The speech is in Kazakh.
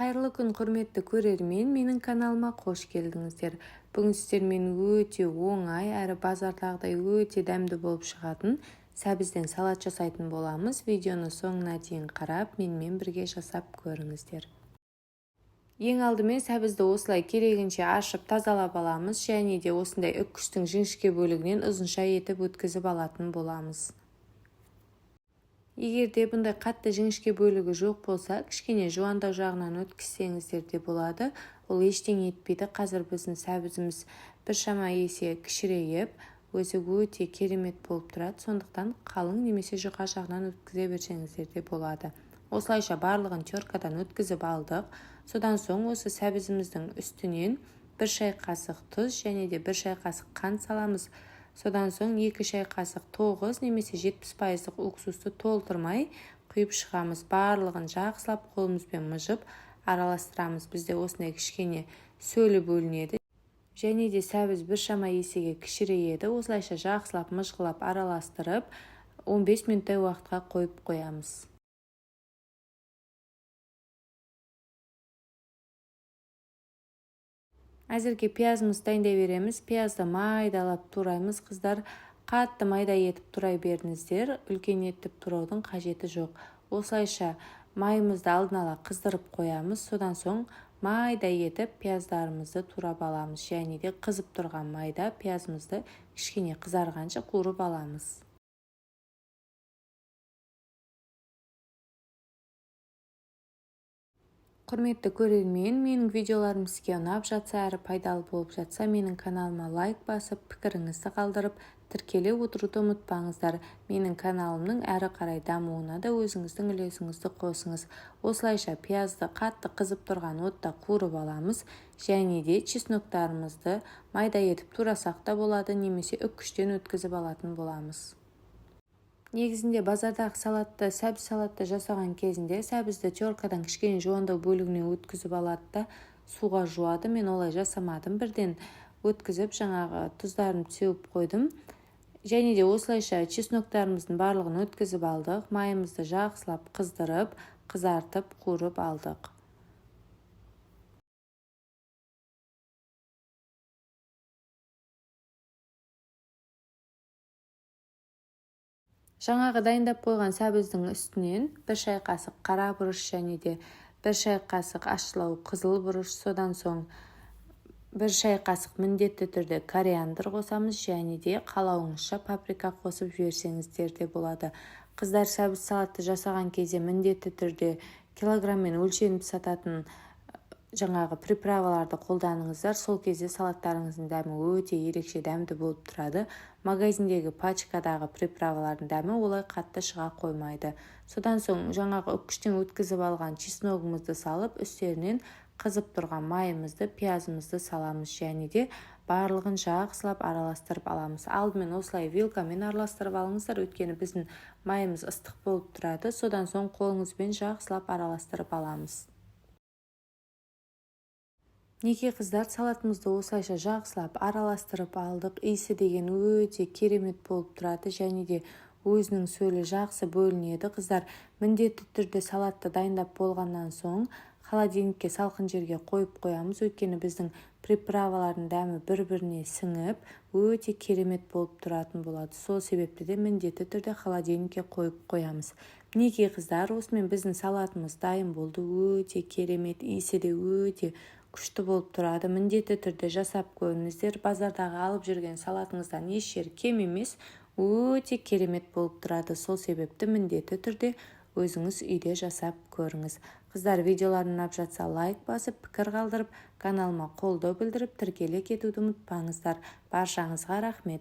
Қайырлы күн, құрметті көрермен, менің каналыма қош келдіңіздер. Бүгін сіздермен өте оңай әрі базардағыдай өте дәмді болып шығатын сәбізден салат жасайтын боламыз. Видеоны соңына дейін қарап, менімен бірге жасап көріңіздер. Ең алдымен сәбізді осылай керегінше ашып тазалап аламыз, және де осындай үккіштің жіңішке бөлігінен ұзынша етіп өткізіп алатын боламыз. Егерде бұндай қатты жіңішке бөлігі жоқ болса, кішкене жуандау жағынан өткізсеңіздер де болады. Ол ештеңе етпейді. Қазір біздің сәбізіміз біршама есе кішірейіп, өзі өте керемет болып тұрады. Сондықтан қалың немесе жұқа жағынан өткізе берсеңіздер де болады. Осылайша барлығын теркадан өткізіп алдық. Содан соң осы сәбізіміздің үстінен 1 шай қасық тұз және де 1 шай қасық қант саламыз. Содан соң 2 шай қасық 9 немесе 70% уксусты толтырмай құйып шығамыз. Барлығын жақсылап қолымызбен мыжып араластырамыз. Бізде осындай кішкене сөлі бөлінеді. Және де сәбіз біршама есеге кішірейеді. Осылайша жақсылап мыжғылап араластырып 15 минуттай уақытқа қойып қоямыз. Әзірге пиязымызды дайындай береміз. Пиязды майдалап тураймыз. Қыздар, қатты майда етіп турай беріңіздер. Үлкен етіп тураудың қажеті жоқ. Осылайша майымызды алдын ала қыздырып қоямыз. Содан соң майда етіп пияздарымызды турап аламыз. Және де қызып тұрған майда пиязымызды кішкене қызарғанша қуырып аламыз. Құрметті көрермен, менің видеоларым сізге ұнап жатса, әрі пайдалы болып жатса, менің каналыма лайк басып, пікіріңізді қалдырып, тіркеле отыруды ұмытпаңыздар. Менің каналымның әрі қарай дамуына да өзіңіздің үлесіңізді қосыңыз. Осылайша пиязды қатты қызып тұрған отта қуырып аламыз, және де чесноктарымызды майда етіп турасақ та болады, немесе үккіштен өткізіп алатын боламыз. Негізінде базардағы салатты, сәбіз салатты жасаған кезінде сәбізді теркадан кішкене жуандау бөлігіне өткізіп алады да суға жуады. Мен олай жасамадым. Бірден өткізіп жаңағы тұздарын сеуіп қойдым. Және де осылайша чесноктарымыздың барлығын өткізіп алдық. Майымызды жақсылап қыздырып, қызартып, қуырып алдық. Жаңағы дайындап қойған сәбіздің үстінен 1 шай қасық қара бұрыш және де 1 шай қасық ащылау қызыл бұрыш, содан соң 1 шай қасық міндетті түрде кориандр қосамыз, және де қалауыңызша паприка қосып жіберсеңіздер де болады. Қыздар, сәбіз салатты жасаған кезде міндетті түрде килограммен өлшеніп сататын жаңағы приправаларды қолданыңыздар. Сол кезде салаттарыңыздың дәмі өте ерекше дәмді болып тұрады. Магазиндегі пачкадағы приправалардың дәмі олай қатты шыға қоймайды. Содан соң жаңағы үккіштен өткізіп алған чесногымызды салып, үстерінен қызып тұрған майымызды, пиязымызды саламыз, және де барлығын жақсылап араластырып аламыз. Алдымен осылай вилкамен араластырып алыңыздар, өйткені біздің майымыз ыстық болып тұрады. Содан соң қолыңызбен жақсылап араластырып аламыз. Неке қыздар, салатымызды осылайша жақсылап араластырып алдық. Иісі деген өте керемет болып тұрады, және де өзінің сөлі жақсы бөлінеді. Қыздар, міндетті түрде салатты дайындап болғаннан соң холодильникке салқын жерге қойып қоямыз, өйткені біздің приправалардың дәмі бір-біріне сіңіп, өте керемет болып тұратын болады. Сол себепті де міндетті түрде холодильникке қойып қоямыз. Неке қыздар, осымен біздің салатымыз дайын болды. Өте керемет, иісі де өте күшті болып тұрады. Міндетті түрде жасап көріңіздер. Базардағы алып жүрген салатыңыздан еш жері кем емес, өте керемет болып тұрады. Сол себепті міндетті түрде өзіңіз үйде жасап көріңіз. Қыздар, видеоларым ұнап жатса лайк басып, пікір қалдырып, каналыма қолдау білдіріп, тіркеле кетуді ұмытпаңыздар. Баршаңызға рахмет.